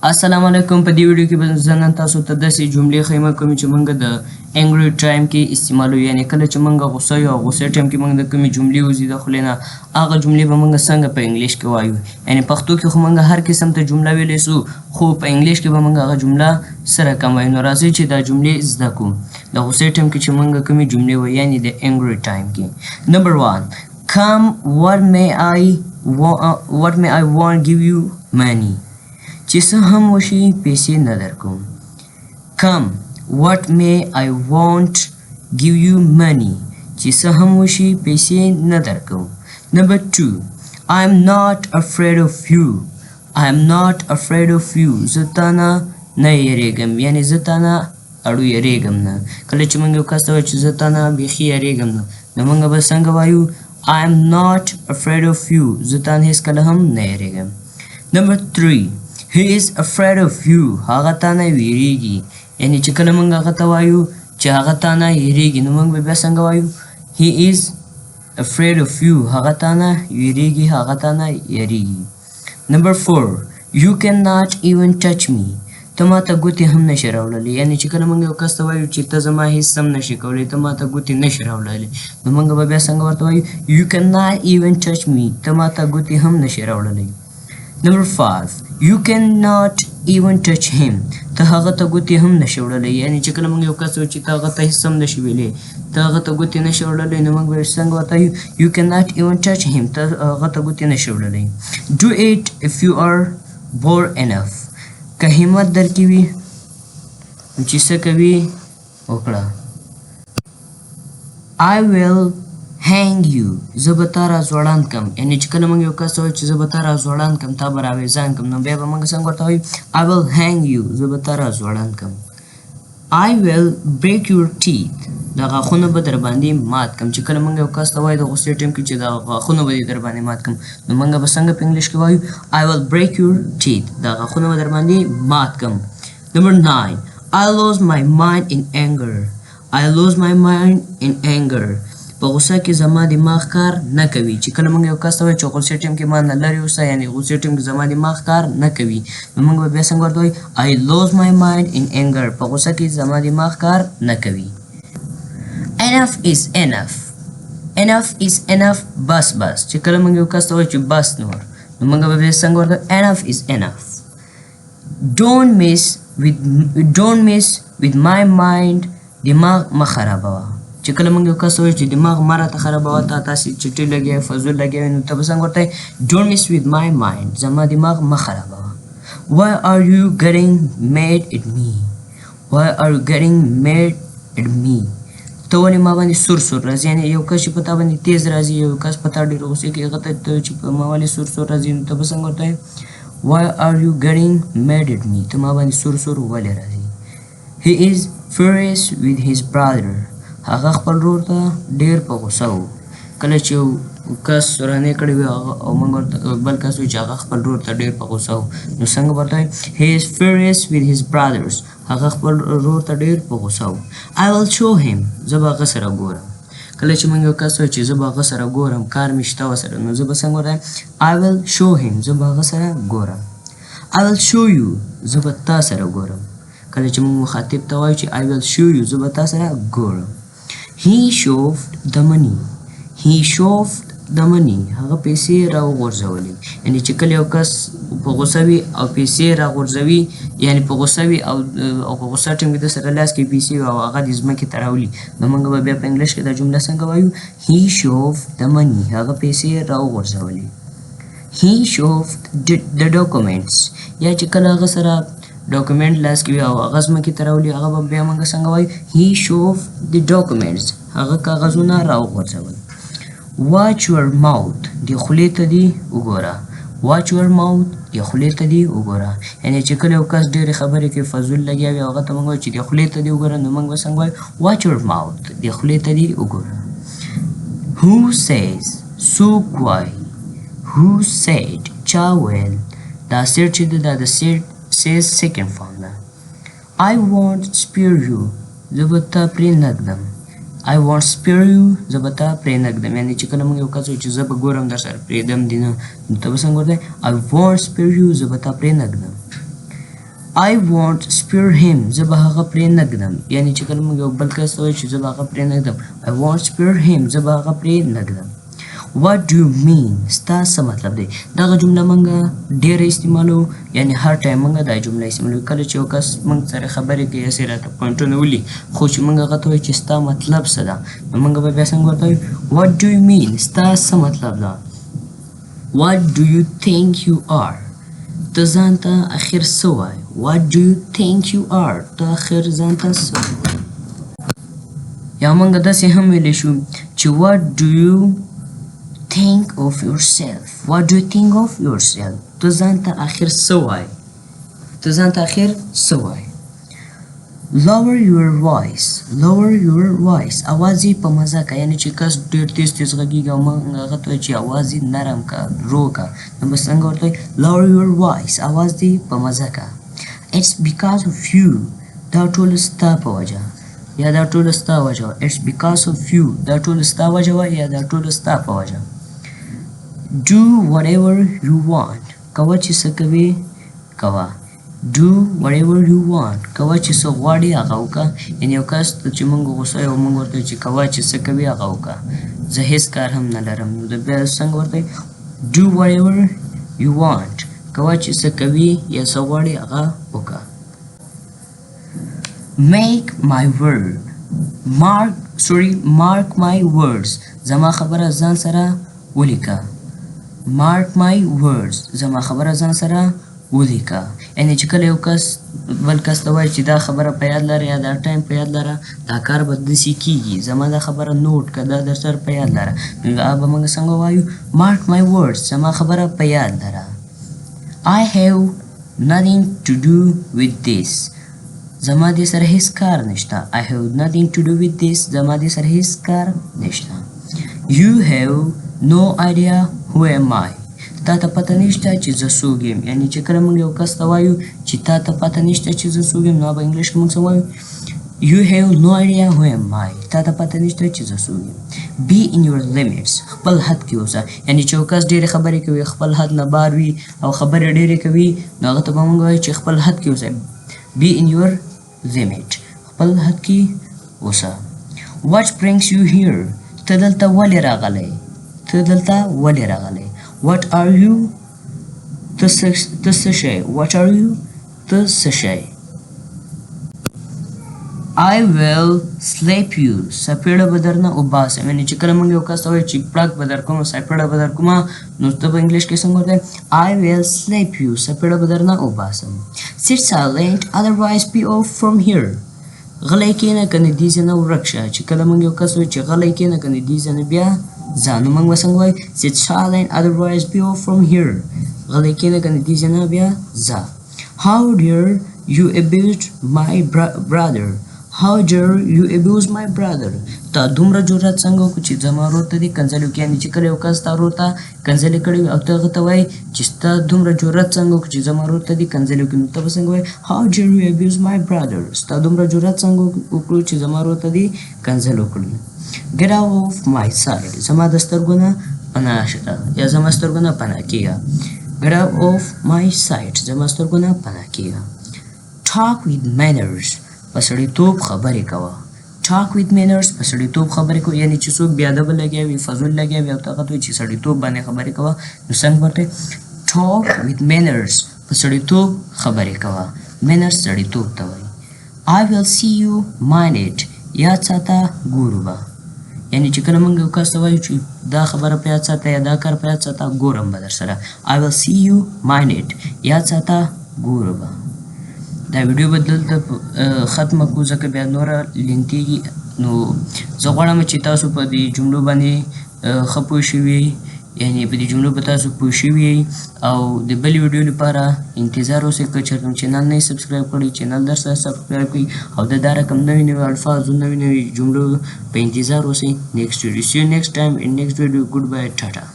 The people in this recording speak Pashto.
السلام علیکم. په دې ویډیو کې به زه نن تاسو ته داسې جملې ښیم کومې چې موږ د انګري ټایم کې استعمالوو، یعنې کله چې موږ غوسه یو او غوسې ټایم کې موږ د کومې جملې وځي د خولې نه هغه جملې به موږ څنګه په انګلیش کې وایو. یعنې پښتو کې خو موږ هر قسم ته جمله ویلی سو، خو په انګلیش کې به موږ هغه جمله څه رقم وایو. نو راځئ چې دا جملې زده کړو د غوسې ټایم کې چې موږ کومې جملې وایو، یعنې د انګري ټایم کې. نمبر 1 come what may I want give you money. چې څه هم وشي پیسې نه درکوم. come what may I want give you money. چې څه هم وشي پیسې نه درکوم. Number 2 I am not afraid of you. I am not afraid of you. زه تا نه یریږم، یعنې زه تا نه اړو یریږم نه. کله چې موږ یو کس ته وایو چې زه تا نه بیخي یریږم نه، نو موږ به څنګه وایو I am not afraid of you. زه تا نه هېڅکله هم نه یریږم. Number 3 He is afraid of you. هغه تا نه ویریږي، یعنې چې کله موږ هغه ته وایو چې هغه تا نه یریږي، نو موږ به بیا څنګه وایو He is afraid of you. هغه تا نه ویریږي، هغه تا نه یریږي. Number 4 You cannot even touch me. ته ما ته ګوتې هم نشي راوړلی، یعنې چې کله موږ یو کس ته وایو چې ته زما هېڅ هم نشي کولی، ته ما ته ګوتې نشي راوړلی، نو موږ به بیا څنګه ورته وایو You cannot even touch me. ته ما ته ګوتې هم نشي راوړلی. Number 5 You cannot even touch him. ته هغه ته ګوتې هم نشي وړلی، یعنې چې کله موږ یو کس وایو چې ته هغه ته هېڅ هم نشي ویلی، ته هغه ته ګوتې نشي وړلی، نو موږ به څنګه ورته وایو You cannot even touch him. ته هغه ته ګوتې نشي وړلی. Do it if you are bored enough. که همت درکې وي چې څه کوي وکړه. I will hang you. زه به تا راځوړند کم، یعنې چې کله موږ یو کس ته وایو چې زه به تا راځوړند کم، تا به راویزان کم، نو بیا به موږ څنګه ورته وایو I will hang you. زه به تا راځوړند کم. I will break your teeth. دا غاښونه به در باندې مات کم. چې کله موږ یو کس ته وایو د غوسې ټایم کې چې دا غاښونه به دې در باندې مات کم، نو موږ به څنګه په انګلیش کې وایو I will break your teeth. دا غاښونه به در باندې مات کم. Number 9 I lose my mind in anger. I lose my mind in anger. په غوسه کې زما دماغ کار نه کوي. چې کله موږ یو کس ته وایو چې غوسې ټایم کې ما نه لرې اوسه، یعنې غوسې ټایم کې زما دماغ کار نه کوي، نو موږ به بیا څنګه ورته وایو I lose my mind in anger. په غوسه کې زما دماغ کار نه کوي. Enough is enough. Enough is enough. بس بس. چې کله موږ یو کس ته وایو چې بس نور، نو موږ به بیا څنګه ورته Enough is enough. Don't mess with my mind. دماغ مه خرابوه. چې کله موږ یو کس ته وایو چې دماغ مه راته خرابوه، تا تاسې چټي لګوې فضول لګوې، نو ته به څنګه ورته Don't mess with my mind. زما دماغ مه خرابوه. Why are you getting mad at me? Why are you getting mad at me? ته ولې ما باندې سور راځي، یعنې یو کس چې په تا باندې تیز راځي، یو کس په تا ډېر غوسې کې هغه ته چې په ما ولې سور راځي، نو ته به څنګه ورته Why are you getting mad at me? ته ما باندې سور ولې راځي. He is furious with his brother. هغه خپل ورور ته ډېر په غوسه و. کله چې یو کس سورانۍ کړې وي او موږ ورته بل کس وایي چې هغه خپل ورور ته ډېر په غوسه و، نو څنګه ورته وایي He is furious with his brothers. هغه خپل ورور ته ډېر په غوسه و. I will show him. زه به هغه سره ګورم. کله چې موږ یو کس وایي چې زه به هغه سره ګورم، کار مې شته ورسره، نو زه به څنګه ورته I will show him. زه به هغه سره ګورم. I will show you. زه به تا سره ګورم. کله چې موږ مخاطب ته وایو چې I will show you، زه به تا سره ګورم. He shoved the money. He shoved the money. هغه پیسې راوغورځولې، یعنې چې کله یو کس په غوسه وي او پیسې راغورځوي، یعنې په غوسه وي او په غوسه ټایم کې د سره لاس کې پیسې وي او هغه دې ځمکې ته راولي، نو موږ به بیا په انګلیش کې دا جمله څنګه وایو He shoved the money. هغه پیسې راوغورځولې. He shoved the documents. یا چې کله هغه سره ډاکومنټ لاس کې وي او هغه ځمکې ته راولي، هغه به بیا موږ څنګه وایو He shoved the documents. هغه کاغذونه راوغورځول. Watch your mouth. د خولې ته دې وګوره. Watch your mouth. د خولې ته دې وګوره، یعنې چې کله یو کس ډېرې خبرې کوي، فضول لګیا وي، هغه ته موږ وایو چې د خولې ته دې وګوره، نو موږ به څنګه وایو Watch your mouth. د خولې ته دې وګوره. Who says څوک وایي. Who said چا ویل. دا said چې دا د says second form ده. I won't spare you. زه به تا پرې نږدم. I won't spare you. زه به تا پرې نږدم، یعنې چې کله موږ یو کس وایو چې زه به ګورم در سره پرېږدم دې نه، نو ته به څنګه ورته I won't spare you. زه به تا پرې نږدم. I won't spare him زه به هغه پرې نږدم یعنی چې کله موږ یو بل کس ته وایو چې زه به هغه پرې نږدم I won't spare him زه به هغه پرې نږدم What do you mean ستا څه مطلب دی دغه جمله موږ ډېره استعمالو یعنی هر ټایم موږ دا جمله استعمالو کله چې یو کس موږ سره خبرې کوي هسې راته پوینټونه ولي خو چې موږ هغه ته وایو چې ستا مطلب څه ده نو موږ به بیا څنګه ورته وایو What do you mean ستا څه مطلب ده What do you think you are ته ځان ته اخر څه وایې What do you think you are ته اخر ځان ته څه وایې یا موږ داسې هم ویلی شو چې What do you think of yourself What do you think of yourself ته ځان ته اخر څه وایې ته ځان ته اخر څه وایې Lower your voice اواز یې په مزه که یعنې چې کس ډېر تیز تیز غږېږي او موږ هغه ته وایو چې اواز یې نرم که رو که نو به څنګه ورته وایي Lower your voice اواز دې په مزه که It's because of you دا ټول ستا په وجه یا دا ټول ستا وجه وه It's because of you دا ټول ستا وجه وه یا دا ټول ستا په وجه Do whatever you want کوه چې څه کوې کوه Do whatever you want کوه چې څه غواړې هغه وکړه یعنې یو کس ته چې موږ غوسه یو موږ ورته چې کوه چې څه کوې هغه وکړه زه هېڅ کار هم نه لرم نو د بیا څنګه ورته Do whatever you want کوه چې څه کوې یا څه غواړې هغه وکړه Make my word mark my words زما خبره ځان سره ولیکه Mark my words زما خبره ځان سره ولیکه یعنې چې کله یو کس بل کس ته وایي چې دا خبره په یاد لره یا دا ټایم په یاد لره دا کار به داسې کېږي زما دا خبره نوټ که دا در سره په یاد لره نو هغه به موږ څنګه وایو Mark my words زما خبره په یاد لره I have nothing to do with this زما دې سره هیڅ کار نشته I have nothing to do with this زما دې سره هیڅ کار نشته You have no idea who am I تا ته پته نشته چې زه څوک یم یعنې چې کله موږ یو کس ته وایو چې تا ته پته نشته چې زه څوک یم نو په انګلیش کې موږ څه وایو You have no idea who am I تا ته پته نشته چې زه څوک یم Be in your limits خپل حد کې اوسه یعنې چې یو کس ډېرې خبرې کوي خپل حد نه بار وي او خبرې ډېرې کوي نو هغه ته به موږ وایو چې خپل حد کې اوسه Be in your limit خپل حد کې اوسه What brings you here ته دلته ولې راغلی What are you ته څه شی What are you ته څه شی I will slap you سپېړه به درنه وباسم یعنې چې کله موږ یو کس ته وایو چې پړک به درکوم سپېړه به درکوم نو ته په انګلیش کې څنګه ورته I will slap you سپېړه به درنه وباسم Sit silent otherwise be off from here غلی کښېنه که نه دې ځایه ورک شه چې کله موږ یو کس وایو چې غلی کښېنه که نه دې ځایه بیا ځه نو موږ به څنګه وایو Sit silent otherwise be off from here غلی کښېنه که نه دې ځایه بیا ځه How dare you abuse my brother How dare you abuse my brother تا دومره جرأت څنګه وکړو چې زما ورور ته دې کنځلې وکړې یعنې چې کله یو کس ستا ورور ته کنځلې کړې وي او ته هغه ته وایې چې ستا دومره جرأت څنګه وکړو چې زما ورور ته دې کنځلې وکړې نو ته به څنګه وایې How dare you abuse my brother ستا دومره جرأت څنګه وکړو چې زما ورور ته دې کنځل وکړي Get out of my sight زما د سترګو نه پناه شه یا زما سترګو نه پناه کېږه Get out of my sight زما سترګو نه پناه کېږه Talk with manners په سړیتوب خبرې کوه Talk with manners په سړیتوب خبرې کوه یعنې چې څوک بې ادبه لګیا وي فضول لګیا وي او ته هغه ته وایي چې سړیتوب باندې خبرې کوه نو څنګه ورته Talk with manners په سړیتوب خبرې کوه manners سړیتوب ته وایي I will see you mind it یاد ساته ګورو به یعنې چې کله موږ یو کس ته وایو چې دا خبره په یاد ساته یا دا کار په یاد ساته ګورم به در سره I will see you mind it یاد ساته ګورو به دا ویډیو به دلته ختمه کړو ځکه بیا نوره لینتېږي نو زه غواړم چې تاسو په دې جملو باندې ښه پوه شوي یعنې په دې جملو به تاسو پوه شوي او د بلې ویډیو لپاره انتظار اوسئ که چېرته مو چینل نه یې سبسکرایب کړی چینل در سره سبسکرایب کړئ او د دا رقم نوي نوي الفاظو نوي نوي جملو په انتظار اوسئ next video see you next time in next video goodbye tata